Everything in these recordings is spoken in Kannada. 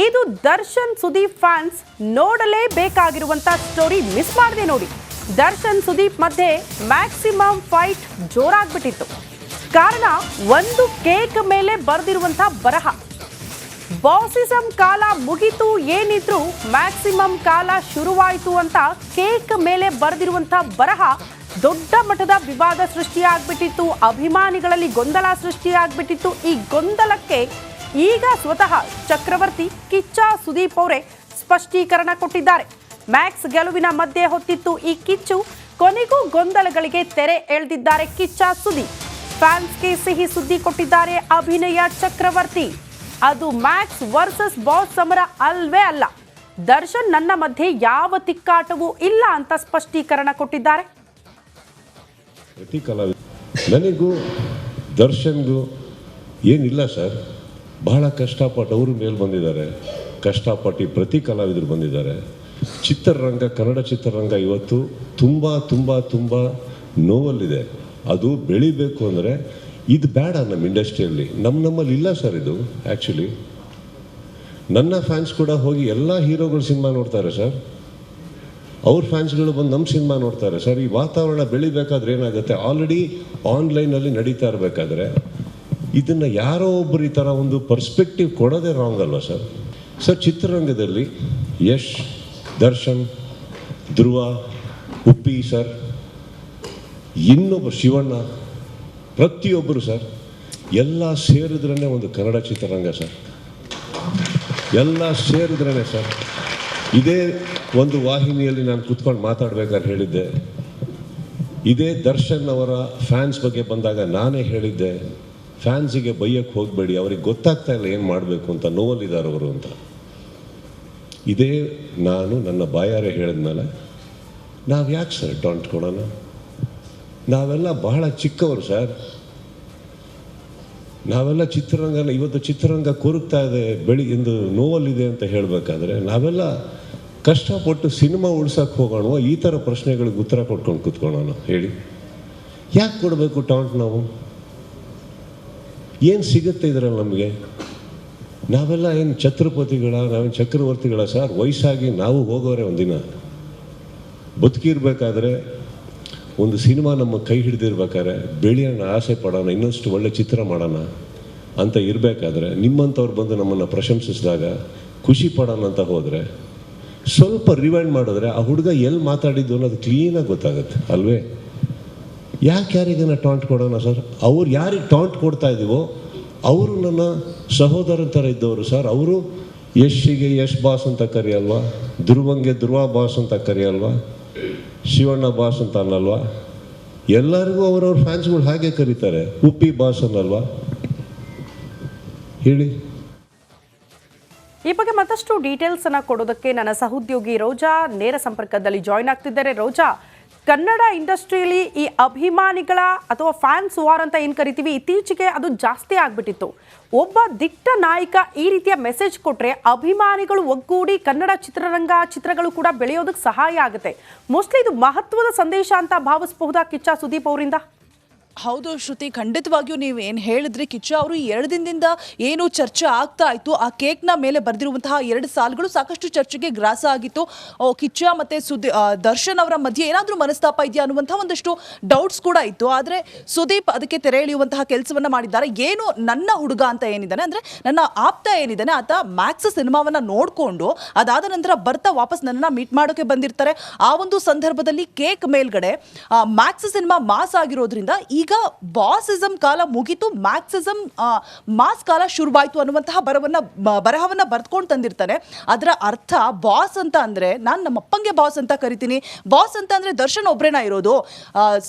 ಇದು ದರ್ಶನ್ ಸುದೀಪ್ ಫ್ಯಾನ್ಸ್ ನೋಡಲೇಬೇಕಾಗಿರುವಂತ ಸ್ಟೋರಿ ಮಿಸ್ ಮಾಡದೆ ನೋಡಿ. ದರ್ಶನ್ ಸುದೀಪ್ ಮಧ್ಯೆ ಮ್ಯಾಕ್ಸಿಮಮ್ ಫೈಟ್ ಜೋರಾಗ್ಬಿಟ್ಟಿತ್ತು. ಕಾರಣ ಒಂದು ಕೇಕ್ ಮೇಲೆ ಬರೆದಿರುವಂತ ಬರಹ. ಬಾಸಿಸಂ ಕಾಲ ಮುಗಿತು ಏನಿದ್ರು ಮ್ಯಾಕ್ಸಿಮಮ್ ಕಾಲ ಶುರುವಾಯಿತು ಅಂತ ಕೇಕ್ ಮೇಲೆ ಬರೆದಿರುವಂತ ಬರಹ ದೊಡ್ಡ ಮಟ್ಟದ ವಿವಾದ ಸೃಷ್ಟಿಯಾಗ್ಬಿಟ್ಟಿತ್ತು. ಅಭಿಮಾನಿಗಳಲ್ಲಿ ಗೊಂದಲ ಸೃಷ್ಟಿಯಾಗ್ಬಿಟ್ಟಿತ್ತು. ಈ ಗೊಂದಲಕ್ಕೆ ಈಗ ಸ್ವತಃ ಚಕ್ರವರ್ತಿ ಕಿಚ್ಚ ಸುದೀಪ್ ಅವರೇ ಸ್ಪಷ್ಟೀಕರಣ ಕೊಟ್ಟಿದ್ದಾರೆ. ಮ್ಯಾಕ್ಸ್ ಗೆಲುವಿನ ಮಧ್ಯೆ ಹೊತ್ತಿತ್ತು ಈ ಕಿಚ್ಚು. ಕೊನೆಗೂ ಗೊಂದಲಗಳಿಗೆ ತೆರೆ ಎಳೆದಿದ್ದಾರೆ ಕಿಚ್ಚ ಸುದೀಪ್. ಫ್ಯಾನ್ಸ್ಗೆ ಸಿಹಿ ಸುದ್ದಿ ಕೊಟ್ಟಿದ್ದಾರೆ ಅಭಿನಯ ಚಕ್ರವರ್ತಿ. ಅದು ಮ್ಯಾಕ್ಸ್ ವರ್ಸಸ್ ಬಾಸ್ ಸಮರ ಅಲ್ವೇ ಅಲ್ಲ. ದರ್ಶನ್ ನನ್ನ ಮಧ್ಯೆ ಯಾವ ತಿಕ್ಕಾಟವೂ ಇಲ್ಲ ಅಂತ ಸ್ಪಷ್ಟೀಕರಣ ಕೊಟ್ಟಿದ್ದಾರೆ. ಪ್ರತಿ ಕಲಾವಿದ ನನಗೂ ದರ್ಶನ್ಗೂ ಏನಿಲ್ಲ ಸರ್. ಬಹಳ ಕಷ್ಟಪಟ್ಟು ಅವರು ಮೇಲೆ ಬಂದಿದ್ದಾರೆ. ಕಷ್ಟಪಟ್ಟು ಪ್ರತಿ ಕಲಾವಿದರು ಬಂದಿದ್ದಾರೆ. ಚಿತ್ರರಂಗ, ಕನ್ನಡ ಚಿತ್ರರಂಗ ಇವತ್ತು ತುಂಬ ತುಂಬ ತುಂಬ ನೋವಲ್ಲಿದೆ. ಅದು ಬೆಳಿಬೇಕು ಅಂದರೆ ಇದು ಬೇಡ. ನಮ್ಮ ಇಂಡಸ್ಟ್ರಿಯಲ್ಲಿ ನಮ್ಮಲ್ಲಿ ಇಲ್ಲ ಸರ್ ಇದು. ಆ್ಯಕ್ಚುಲಿ ನನ್ನ ಫ್ಯಾನ್ಸ್ ಕೂಡ ಹೋಗಿ ಎಲ್ಲ ಹೀರೋಗಳು ಸಿನಿಮಾ ನೋಡ್ತಾರೆ ಸರ್. ಅವ್ರ ಫ್ಯಾನ್ಸ್ಗಳು ಬಂದು ನಮ್ಮ ಸಿನಿಮಾ ನೋಡ್ತಾರೆ ಸರ್. ಈ ವಾತಾವರಣ ಬೆಳಿಬೇಕಾದ್ರೆ ಏನಾಗುತ್ತೆ, ಆಲ್ರೆಡಿ ಆನ್ಲೈನಲ್ಲಿ ನಡೀತಾ ಇರಬೇಕಾದ್ರೆ ಇದನ್ನು ಯಾರೋ ಒಬ್ಬರು ಈ ಥರ ಒಂದು ಪರ್ಸ್ಪೆಕ್ಟಿವ್ ಕೊಡೋದೇ ರಾಂಗ್ ಅಲ್ವಾ ಸರ್? ಸರ್, ಚಿತ್ರರಂಗದಲ್ಲಿ ಯಶ್, ದರ್ಶನ್, ಧ್ರುವ, ಉಪ್ಪಿ ಸರ್, ಇನ್ನೊಬ್ಬರು ಶಿವಣ್ಣ, ಪ್ರತಿಯೊಬ್ಬರು ಸರ್, ಎಲ್ಲ ಸೇರಿದ್ರೇ ಒಂದು ಕನ್ನಡ ಚಿತ್ರರಂಗ ಸರ್. ಎಲ್ಲ ಸೇರಿದ್ರೇ ಸರ್. ಇದೇ ಒಂದು ವಾಹಿನಿಯಲ್ಲಿ ನಾನು ಕೂತ್ಕೊಂಡು ಮಾತಾಡ್ಬೇಕಾದ್ರೆ ಹೇಳಿದ್ದೆ. ಇದೇ ದರ್ಶನ್ ಅವರ ಫ್ಯಾನ್ಸ್ ಬಗ್ಗೆ ಬಂದಾಗ ನಾನೇ ಹೇಳಿದ್ದೆ, ಫ್ಯಾನ್ಸಿಗೆ ಬೈಯಕ್ಕೆ ಹೋಗಬೇಡಿ, ಅವ್ರಿಗೆ ಗೊತ್ತಾಗ್ತಾ ಇಲ್ಲ ಏನು ಮಾಡಬೇಕು ಅಂತ, ನೋವಲ್ಲಿದ್ದಾರೆ ಅವರು ಅಂತ. ಇದೇ ನಾನು ನನ್ನ ಬಾಯಾರೆ ಹೇಳಿದ್ಮೇಲೆ ನಾವು ಯಾಕೆ ಸರ್ ಟಾಂಟ್ ಕೊಡೋಣ? ನಾವೆಲ್ಲ ಬಹಳ ಚಿಕ್ಕವರು ಸರ್. ನಾವೆಲ್ಲ ಚಿತ್ರರಂಗನ ಇವತ್ತು ಚಿತ್ರರಂಗ ಕೊರಗ್ತಾ ಇದೆ, ಬೆಳಿಗ್ಗೆಂದು ನೋವಲ್ಲಿದೆ ಅಂತ ಹೇಳಬೇಕಾದ್ರೆ ನಾವೆಲ್ಲ ಕಷ್ಟಪಟ್ಟು ಸಿನಿಮಾ ಉಳ್ಸೋಕ್ಕೆ ಹೋಗೋಣ. ಈ ಥರ ಪ್ರಶ್ನೆಗಳಿಗೆ ಉತ್ತರ ಕೊಟ್ಕೊಂಡು ಕೂತ್ಕೊಳ್ಳೋಣ. ಹೇಳಿ, ಯಾಕೆ ಕೊಡಬೇಕು ಟಾಂಟ್? ನಾವು ಏನು ಸಿಗುತ್ತೆ ಇದರಲ್ಲಿ ನಮಗೆ? ನಾವೆಲ್ಲ ಏನು ಛತ್ರಪತಿಗಳ, ನಾವೇನು ಚಕ್ರವರ್ತಿಗಳ ಸರ್? ವಯಸ್ಸಾಗಿ ನಾವು ಹೋಗೋರೆ ಒಂದಿನ. ಬದುಕಿರ್ಬೇಕಾದ್ರೆ ಒಂದು ಸಿನಿಮಾ ನಮ್ಮ ಕೈ ಹಿಡಿದಿರ್ಬೇಕಾದ್ರೆ ಬೆಳೆಯೋಣ, ಆಸೆ ಪಡೋಣ, ಇನ್ನಷ್ಟು ಒಳ್ಳೆ ಚಿತ್ರ ಮಾಡೋಣ ಅಂತ ಇರಬೇಕಾದ್ರೆ ನಿಮ್ಮಂಥವ್ರು ಬಂದು ನಮ್ಮನ್ನು ಪ್ರಶಂಸಿಸಿದಾಗ ಖುಷಿ ಪಡೋಣ ಅಂತ ಹೋದರೆ, ಸ್ವಲ್ಪ ರಿವೈಂಡ್ ಮಾಡಿದ್ರೆ ಆ ಹುಡುಗ ಎಲ್ಲಿ ಮಾತಾಡಿದ್ದು ಅನ್ನೋದು ಕ್ಲೀನಾಗಿ ಗೊತ್ತಾಗುತ್ತೆ ಅಲ್ವೇ? ಯಾಕೆ ಯಾರಿಗನ್ನ ಟಾಂಟ್ ಕೊಡೋಣ ಸರ್? ಅವ್ರು ಯಾರಿಗೆ ಟಾಂಟ್ ಕೊಡ್ತಾ ಇದ್ದೀವೋ ಅವರು ನನ್ನ ಸಹೋದರನ ಥರ ಇದ್ದವರು ಸರ್. ಅವರು ಯಶ್ಗೆ ಯಶ್ ಬಾಸ್ ಅಂತ ಕರೆಯಲ್ವಾ? ಧ್ರುವಂಗೆ ಧ್ರುವ ಬಾಸ್ ಅಂತ ಕರೆಯಲ್ವಾ? ಶಿವಣ್ಣ ಬಾಸ್ ಅಂತ ಅನ್ನಲ್ವಾ? ಎಲ್ಲರಿಗೂ ಅವರವ್ರ ಫ್ಯಾನ್ಸ್ಗಳು ಹಾಗೆ ಕರೀತಾರೆ. ಉಪ್ಪಿ ಬಾಸ್ ಅನ್ನಲ್ವಾ? ಹೇಳಿ. ಈ ಬಗ್ಗೆ ಮತ್ತಷ್ಟು ಡೀಟೇಲ್ಸ್ ಅನ್ನ ಕೊಡೋದಕ್ಕೆ ನನ್ನ ಸಹೋದ್ಯೋಗಿ ರೋಜಾ ನೇರ ಸಂಪರ್ಕದಲ್ಲಿ ಜಾಯ್ನ್ ಆಗ್ತಿದ್ದಾರೆ. ರೋಜಾ, ಕನ್ನಡ ಇಂಡಸ್ಟ್ರಿಯಲ್ಲಿ ಈ ಅಭಿಮಾನಿಗಳ ಅಥವಾ ಫ್ಯಾನ್ಸ್ ವಾರ್ ಅಂತ ಏನು ಕರಿತೀವಿ, ಇತ್ತೀಚೆಗೆ ಅದು ಜಾಸ್ತಿ ಆಗ್ಬಿಟ್ಟಿತ್ತು. ಒಬ್ಬ ದಿಟ್ಟ ನಾಯಕ ಈ ರೀತಿಯ ಮೆಸೇಜ್ ಕೊಟ್ರೆ ಅಭಿಮಾನಿಗಳು ಒಗ್ಗೂಡಿ ಕನ್ನಡ ಚಿತ್ರಗಳು ಕೂಡ ಬೆಳೆಯೋದಕ್ಕೆ ಸಹಾಯ ಆಗುತ್ತೆ. ಮೋಸ್ಟ್ಲಿ ಇದು ಮಹತ್ವದ ಸಂದೇಶ ಅಂತ ಭಾವಿಸಬಹುದಾ ಕಿಚ್ಚ ಸುದೀಪ್ ಅವರಿಂದ? ಹೌದು ಶ್ರುತಿ, ಖಂಡಿತವಾಗಿಯೂ ನೀವು ಏನು ಹೇಳಿದ್ರಿ. ಕಿಚ್ಚ ಅವರು 2 ದಿನದಿಂದ ಏನು ಚರ್ಚೆ ಆಗ್ತಾ ಇತ್ತು, ಆ ಕೇಕ್ನ ಮೇಲೆ ಬರೆದಿರುವಂತಹ 2 ಸಾಲುಗಳು ಸಾಕಷ್ಟು ಚರ್ಚೆಗೆ ಗ್ರಾಸ ಆಗಿತ್ತು. ಕಿಚ್ಚ ಮತ್ತು ದರ್ಶನ್ ಅವರ ಮಧ್ಯೆ ಏನಾದರೂ ಮನಸ್ತಾಪ ಇದೆಯಾ ಅನ್ನುವಂಥ ಒಂದಷ್ಟು ಡೌಟ್ಸ್ ಕೂಡ ಇತ್ತು. ಆದರೆ ಸುದೀಪ್ ಅದಕ್ಕೆ ತೆರೆ ಎಳೆಯುವಂತಹ ಕೆಲಸವನ್ನು ಮಾಡಿದ್ದಾರೆ. ಏನು ನನ್ನ ಹುಡುಗ ಅಂತ ಏನಿದ್ದಾನೆ, ಅಂದರೆ ನನ್ನ ಆಪ್ತ ಏನಿದ್ದಾನೆ, ಆತ ಮ್ಯಾಕ್ಸ್ ಸಿನಿಮಾವನ್ನು ನೋಡಿಕೊಂಡು ಅದಾದ ನಂತರ ಬರ್ತಾ ವಾಪಸ್ ನನ್ನನ್ನು ಮೀಟ್ ಮಾಡೋಕ್ಕೆ ಬಂದಿರ್ತಾರೆ. ಆ ಒಂದು ಸಂದರ್ಭದಲ್ಲಿ ಕೇಕ್ ಮೇಲ್ಗಡೆ ಮ್ಯಾಕ್ಸ್ ಸಿನಿಮಾ ಮಾಸ್ ಆಗಿರೋದ್ರಿಂದ ಈಗ ಬಾಸಿಸಂ ಕಾಲ ಮುಗಿತು, ಮ್ಯಾಕ್ಸಿಸಂ ಮಾಸ್ ಕಾಲ ಶುರುವಾಯಿತು ಅನ್ನುವಂತಹ ಬರಹವನ್ನ ಬರ್ದ್ಕೊಂಡು ತಂದಿರ್ತಾನೆ. ಅದರ ಅರ್ಥ ಬಾಸ್ ಅಂತ ಅಂದ್ರೆ ನಾನು ನಮ್ಮ ಅಪ್ಪಂಗೆ ಬಾಸ್ ಅಂತ ಕರಿತೀನಿ. ಬಾಸ್ ಅಂತ ಅಂದ್ರೆ ದರ್ಶನ್ ಒಬ್ರೇನ ಇರೋದು?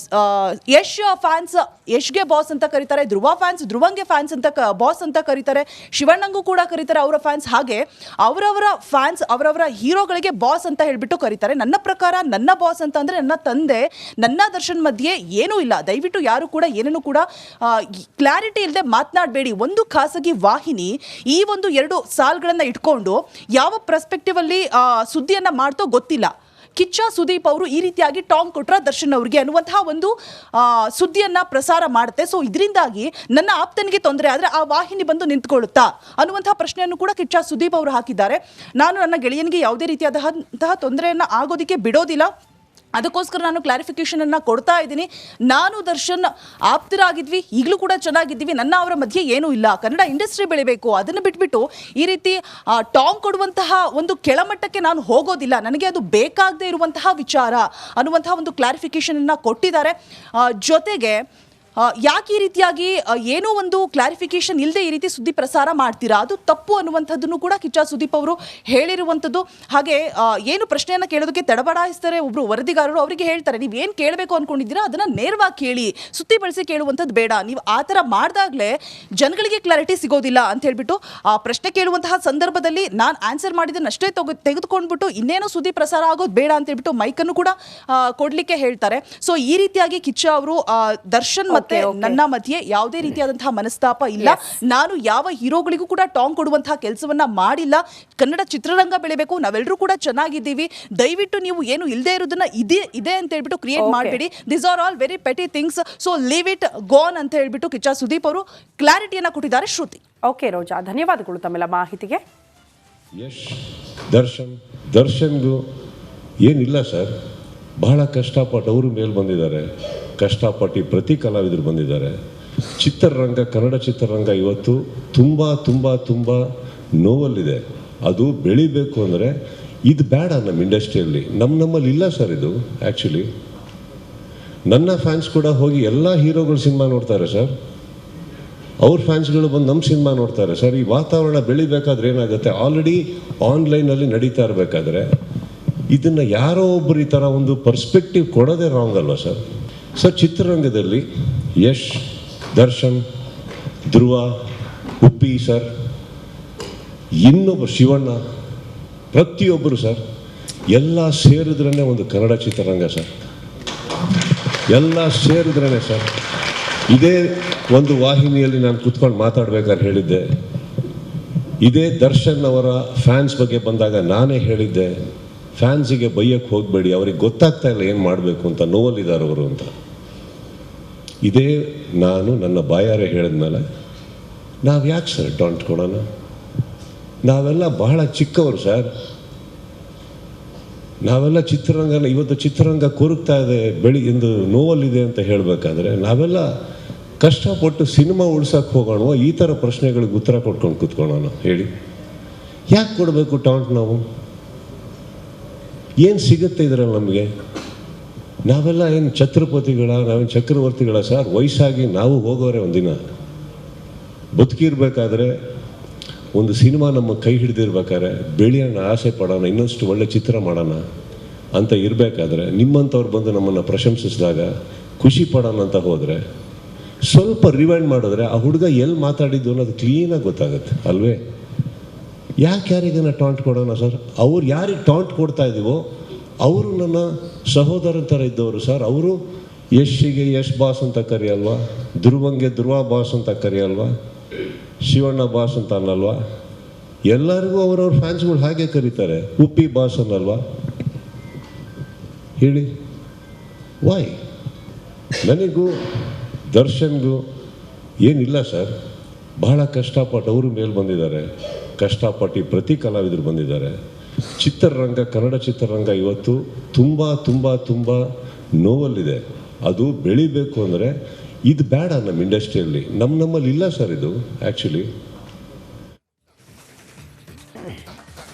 ಯಶ್ ಫ್ಯಾನ್ಸ್ ಯಶ್ಗೆ ಬಾಸ್ ಅಂತ ಕರೀತಾರೆ, ಧ್ರುವ ಫ್ಯಾನ್ಸ್ ಧ್ರುವಂಗೆ ಫ್ಯಾನ್ಸ್ ಅಂತ ಬಾಸ್ ಅಂತ ಕರೀತಾರೆ, ಶಿವಣ್ಣಂಗೂ ಕೂಡ ಕರೀತಾರೆ ಅವರ ಫ್ಯಾನ್ಸ್. ಹಾಗೆ ಅವರವರ ಫ್ಯಾನ್ಸ್ ಅವರವರ ಹೀರೋಗಳಿಗೆ ಬಾಸ್ ಅಂತ ಹೇಳ್ಬಿಟ್ಟು ಕರೀತಾರೆ. ನನ್ನ ಪ್ರಕಾರ ನನ್ನ ಬಾಸ್ ಅಂತ ಅಂದ್ರೆ ನನ್ನ ತಂದೆ, ನನ್ನ ದರ್ಶನ್ ಮಧ್ಯೆ ಏನೂ ಇಲ್ಲ. ದಯವಿಟ್ಟು ಯಾರು ಕೂಡ ಏನನ್ನು ಕೂಡ ಕ್ಲಾರಿಟಿ ಇಲ್ಲದೆ ಮಾತನಾಡಬೇಡಿ. ಒಂದು ಖಾಸಗಿ ವಾಹಿನಿ ಈ ಒಂದು 2 ಸಾಲುಗಳನ್ನು ಇಟ್ಕೊಂಡು ಯಾವ ಪರ್ಸ್ಪೆಕ್ಟಿವ್ ಅಲ್ಲಿ ಸುದ್ದಿಯನ್ನ ಮಾಡ್ತೋ ಗೊತ್ತಿಲ್ಲ. ಕಿಚ್ಚ ಸುದೀಪ್ ಅವರು ಈ ರೀತಿಯಾಗಿ ಟಾಂಗ್ ಕೊಟ್ರ ದರ್ಶನ್ ಅವರಿಗೆ ಅನ್ನುವಂತಹ ಒಂದು ಸುದ್ದಿಯನ್ನ ಪ್ರಸಾರ ಮಾಡುತ್ತೆ. ಸೊ ಇದರಿಂದಾಗಿ ನನ್ನ ಆಪ್ತನಿಗೆ ತೊಂದರೆ ಆದ್ರೆ ಆ ವಾಹಿನಿ ಬಂದು ನಿಂತ್ಕೊಳ್ಳುತ್ತಾ ಅನ್ನುವಂತಹ ಪ್ರಶ್ನೆಯನ್ನು ಕೂಡ ಕಿಚ್ಚ ಸುದೀಪ್ ಅವರು ಹಾಕಿದ್ದಾರೆ. ನಾನು ನನ್ನ ಗೆಳೆಯನಿಗೆ ಯಾವುದೇ ರೀತಿಯಾದಂತಹ ತೊಂದರೆಯನ್ನ ಆಗೋದಿಕ್ಕೆ ಬಿಡೋದಿಲ್ಲ, ಅದಕ್ಕೋಸ್ಕರ ನಾನು ಕ್ಲಾರಿಫಿಕೇಶನ್ ಅನ್ನ ಕೊಡ್ತಾ ಇದ್ದೀನಿ. ನಾನು ದರ್ಶನ್ ಆಪ್ತರಾಗಿದ್ವಿ, ಈಗಲೂ ಕೂಡ ಚೆನ್ನಾಗಿದ್ದೀವಿ, ನನ್ನ ಅವರ ಮಧ್ಯೆ ಏನೂ ಇಲ್ಲ. ಕನ್ನಡ ಇಂಡಸ್ಟ್ರಿ ಬೆಳಿಬೇಕು, ಅದನ್ನು ಬಿಟ್ಬಿಟ್ಟು ಈ ರೀತಿ ಟಾಂಗ್ ಕೊಡುವಂತಹ ಒಂದು ಕೆಳಮಟ್ಟಕ್ಕೆ ನಾನು ಹೋಗೋದಿಲ್ಲ, ನನಗೆ ಅದು ಬೇಕಾಗದೇ ಇರುವಂತಹ ವಿಚಾರ ಅನ್ನುವಂತಹ ಒಂದು ಕ್ಲಾರಿಫಿಕೇಶನ್ ಅನ್ನ ಕೊಟ್ಟಿದ್ದಾರೆ. ಜೊತೆಗೆ ಯಾಕೆ ಈ ರೀತಿಯಾಗಿ ಏನೋ ಒಂದು ಕ್ಲಾರಿಫಿಕೇಶನ್ ಇಲ್ಲದೆ ಈ ರೀತಿ ಸುದ್ದಿ ಪ್ರಸಾರ ಮಾಡ್ತೀರಾ, ಅದು ತಪ್ಪು ಅನ್ನುವಂಥದ್ದನ್ನು ಕೂಡ ಕಿಚ್ಚ ಸುದೀಪ್ ಅವರು ಹೇಳಿರುವಂಥದ್ದು. ಹಾಗೆ ಏನು ಪ್ರಶ್ನೆಯನ್ನು ಕೇಳೋದಕ್ಕೆ ತಡಬಡಾಯಿಸ್ತಾರೆ ಒಬ್ರು ವರದಿಗಾರರು, ಅವರಿಗೆ ಹೇಳ್ತಾರೆ ನೀವು ಏನು ಕೇಳಬೇಕು ಅನ್ಕೊಂಡಿದ್ದೀರಾ ಅದನ್ನ ನೇರವಾಗಿ ಕೇಳಿ, ಸುತ್ತಿ ಬಳಸಿ ಕೇಳುವಂಥದ್ದು ಬೇಡ, ನೀವು ಆ ಥರ ಮಾಡಿದಾಗಲೇ ಜನಗಳಿಗೆ ಕ್ಲಾರಿಟಿ ಸಿಗೋದಿಲ್ಲ ಅಂತ ಹೇಳ್ಬಿಟ್ಟು ಪ್ರಶ್ನೆ ಕೇಳುವಂತಹ ಸಂದರ್ಭದಲ್ಲಿ ನಾನು ಆನ್ಸರ್ ಮಾಡಿದ್ದನ್ನಷ್ಟೇ ತೆಗೆದುಕೊಂಡ್ಬಿಟ್ಟು ಇನ್ನೇನೋ ಸುದ್ದಿ ಪ್ರಸಾರ ಆಗೋದು ಬೇಡ ಅಂತ ಹೇಳ್ಬಿಟ್ಟು ಮೈಕನ್ನು ಕೂಡ ಕೊಡ್ಲಿಕ್ಕೆ ಹೇಳ್ತಾರೆ. ಸೊ ಈ ರೀತಿಯಾಗಿ ಕಿಚ್ಚ ಅವರು ದರ್ಶನ್ ಮತ್ತೆ ನನ್ನ ಮಧ್ಯೆ ಯಾವುದೇ ರೀತಿಯಾದಂತಹ ಮನಸ್ತಾಪ ಇಲ್ಲ, ನಾನು ಯಾವ ಹೀರೋಗಳಿಗೂ ಕೂಡ ಟಾಂಗ್ ಕೊಡುವಂತಹ ಕೆಲಸವನ್ನ ಮಾಡಿಲ್ಲ, ಕನ್ನಡ ಚಿತ್ರರಂಗ ಬೆಳಿಬೇಕು, ನಾವೆಲ್ಲರೂ ಕೂಡ ಚೆನ್ನಾಗಿದ್ದೀವಿ, ದಯವಿಟ್ಟು ನೀವು ಏನು ಇಲ್ಲದೆ ಇರೋದನ್ನ ಇದೆ ಅಂತ ಹೇಳ್ಬಿಟ್ಟು ಕ್ರಿಯೇಟ್ ಮಾಡಬೇಡಿ, this are all very petty things, so leave it gone ಅಂತ ಹೇಳ್ಬಿಟ್ಟು ಕಿಚ್ಚ ಸುದೀಪ್ ಅವರು ಕ್ಲಾರಿಟಿಯನ್ನ ಕೊಟ್ಟಿದ್ದಾರೆ. ಶ್ರುತಿ. ಓಕೆ ರೋಜಾ, ಧನ್ಯವಾದಗಳು ತಮ್ಮೆಲ್ಲ ಮಾಹಿತಿಗೆ. ಯಶ್ ದರ್ಶನ್ಗೂ ಏನಿಲ್ಲ ಸರ್, ಬಹಳ ಕಷ್ಟಪಟ್ಟು ಅವರು ಮೇಲೆ ಬಂದಿದ್ದಾರೆ, ಕಷ್ಟಪಟ್ಟು ಪ್ರತಿ ಕಲಾವಿದರು ಬಂದಿದ್ದಾರೆ. ಚಿತ್ರರಂಗ, ಕನ್ನಡ ಚಿತ್ರರಂಗ ಇವತ್ತು ತುಂಬ ತುಂಬ ತುಂಬ ನೋವಲ್ಲಿದೆ. ಅದು ಬೆಳಿಬೇಕು ಅಂದರೆ ಇದು ಬೇಡ ನಮ್ಮ ಇಂಡಸ್ಟ್ರಿಯಲ್ಲಿ, ನಮ್ಮಲ್ಲಿ ಇಲ್ಲ ಸರ್ ಇದು. ಆ್ಯಕ್ಚುಲಿ ನನ್ನ ಫ್ಯಾನ್ಸ್ ಕೂಡ ಹೋಗಿ ಎಲ್ಲ ಹೀರೋಗಳು ಸಿನಿಮಾ ನೋಡ್ತಾರೆ ಸರ್, ಅವ್ರ ಫ್ಯಾನ್ಸ್ಗಳು ಬಂದು ನಮ್ಮ ಸಿನಿಮಾ ನೋಡ್ತಾರೆ ಸರ್. ಈ ವಾತಾವರಣ ಬೆಳಿಬೇಕಾದ್ರೆ ಏನಾಗುತ್ತೆ, ಆಲ್ರೆಡಿ ಆನ್ಲೈನಲ್ಲಿ ನಡೀತಾ ಇರಬೇಕಾದ್ರೆ ಇದನ್ನು ಯಾರೋ ಒಬ್ಬರು ಈ ಥರ ಒಂದು ಪರ್ಸ್ಪೆಕ್ಟಿವ್ ಕೊಡೋದೇ ರಾಂಗ್ ಅಲ್ವಾ ಸರ್? ಸರ್ ಚಿತ್ರರಂಗದಲ್ಲಿ ಯಶ್, ದರ್ಶನ್, ಧ್ರುವ, ಉಪ್ಪಿ ಸರ್, ಇನ್ನೊಬ್ಬರು ಶಿವಣ್ಣ, ಪ್ರತಿಯೊಬ್ಬರು ಸರ್, ಎಲ್ಲ ಸೇರಿದ್ರೇ ಒಂದು ಕನ್ನಡ ಚಿತ್ರರಂಗ ಸರ್, ಎಲ್ಲ ಸೇರಿದ್ರೇ ಸರ್. ಇದೇ ಒಂದು ವಾಹಿನಿಯಲ್ಲಿ ನಾನು ಕೂತ್ಕೊಂಡು ಮಾತಾಡ್ಬೇಕಾದ್ರೆ ಹೇಳಿದ್ದೆ, ಇದೇ ದರ್ಶನ್ ಅವರ ಫ್ಯಾನ್ಸ್ ಬಗ್ಗೆ ಬಂದಾಗ ನಾನೇ ಹೇಳಿದ್ದೆ, ಫ್ಯಾನ್ಸಿಗೆ ಬೈಯಕ್ಕೆ ಹೋಗಬೇಡಿ, ಅವ್ರಿಗೆ ಗೊತ್ತಾಗ್ತಾ ಇಲ್ಲ ಏನು ಮಾಡಬೇಕು ಅಂತ, ನೋವಲ್ಲಿದ್ದಾರೆ ಅವರು ಅಂತ. ಇದೇ ನಾನು ನನ್ನ ಬಾಯಾರೆ ಹೇಳಿದ್ಮೇಲೆ ನಾವು ಯಾಕೆ ಸರ್ ಟಾಂಟ್ ಕೊಡೋಣ? ನಾವೆಲ್ಲ ಬಹಳ ಚಿಕ್ಕವರು ಸರ್, ನಾವೆಲ್ಲ ಚಿತ್ರರಂಗನ ಇವತ್ತು ಚಿತ್ರರಂಗ ಕೊರಗ್ತಾ ಇದೆ, ಎಂದು ನೋವಲ್ಲಿದೆ ಅಂತ ಹೇಳಬೇಕಾದ್ರೆ ನಾವೆಲ್ಲ ಕಷ್ಟಪಟ್ಟು ಸಿನಿಮಾ ಉಳ್ಸೋಕ್ಕೆ ಹೋಗೋಣ, ಈ ಥರ ಪ್ರಶ್ನೆಗಳಿಗೆ ಉತ್ತರ ಕೊಟ್ಕೊಂಡು ಕೂತ್ಕೊಳ್ಳೋಣ ಹೇಳಿ? ಯಾಕೆ ಕೊಡಬೇಕು ಟಾಂಟ್? ನಾವು ಏನು ಸಿಗುತ್ತೆ ಇದರಲ್ಲಿ ನಮಗೆ? ನಾವೆಲ್ಲ ಏನು ಛತ್ರಪತಿಗಳ, ನಾವೇನು ಚಕ್ರವರ್ತಿಗಳ ಸರ್? ವಯಸ್ಸಾಗಿ ನಾವು ಹೋಗೋರೆ ಒಂದಿನ. ಬದುಕಿರ್ಬೇಕಾದ್ರೆ ಒಂದು ಸಿನಿಮಾ ನಮ್ಮ ಕೈ ಹಿಡಿದಿರ್ಬೇಕಾದ್ರೆ ಬೆಳೆಯೋಣ, ಆಸೆ ಪಡೋಣ, ಇನ್ನೊಂದು ಒಳ್ಳೆ ಚಿತ್ರ ಮಾಡೋಣ ಅಂತ ಇರಬೇಕಾದ್ರೆ ನಿಮ್ಮಂಥವ್ರು ಬಂದು ನಮ್ಮನ್ನು ಪ್ರಶಂಸಿಸಿದಾಗ ಖುಷಿ ಪಡೋಣ ಅಂತ ಹೋದರೆ, ಸ್ವಲ್ಪ ರಿವೈಂಡ್ ಮಾಡಿದ್ರೆ ಆ ಹುಡುಗ ಎಲ್ಲಿ ಮಾತಾಡಿದ್ದು ಅನ್ನೋದು ಕ್ಲೀನಾಗಿ ಗೊತ್ತಾಗುತ್ತೆ ಅಲ್ವೇ? ಯಾರಿಗನ್ನ ಟಾಂಟ್ ಕೊಡೋಣ ಸರ್? ಅವ್ರು ಯಾರಿಗೆ ಟಾಂಟ್ ಕೊಡ್ತಾ ಇದ್ದೀವೋ ಅವರು ನನ್ನ ಸಹೋದರನ ಥರ ಇದ್ದವರು ಸರ್. ಅವರು ಯಶ್ಗೆ ಯಶ್ ಬಾಸ್ ಅಂತ ಕರೆಯಲ್ವಾ, ಧ್ರುವಂಗೆ ಧ್ರುವ ಬಾಸ್ ಅಂತ ಕರೆಯಲ್ವಾ, ಶಿವಣ್ಣ ಬಾಸ್ ಅಂತ ಅನ್ನಲ್ವಾ? ಎಲ್ಲರಿಗೂ ಅವ್ರವ್ರ ಫ್ಯಾನ್ಸ್ಗಳು ಹಾಗೆ ಕರೀತಾರೆ, ಉಪ್ಪಿ ಬಾಸ್ ಅನ್ನಲ್ವಾ? ಹೇಳಿ ವೈ? ನನಗೂ ದರ್ಶನ್ಗೂ ಏನಿಲ್ಲ ಸರ್, ಬಹಳ ಕಷ್ಟಪಟ್ಟು ಅವರು ಮೇಲೆ ಬಂದಿದ್ದಾರೆ, ಕಷ್ಟಪಟ್ಟು ಪ್ರತಿ ಕಲಾವಿದರು ಬಂದಿದ್ದಾರೆ. ಚಿತ್ರರಂಗ, ಕನ್ನಡ ಚಿತ್ರರಂಗ ಇವತ್ತು ತುಂಬ ತುಂಬ ತುಂಬ ನೋವಲ್ಲಿದೆ. ಅದು ಬೆಳಿಬೇಕು ಅಂದರೆ ಇದು ಬೇಡ ನಮ್ಮ ಇಂಡಸ್ಟ್ರಿಯಲ್ಲಿ, ನಮ್ಮಲ್ಲಿ ಇಲ್ಲ ಸರ್ ಇದು. ಆ್ಯಕ್ಚುಲಿ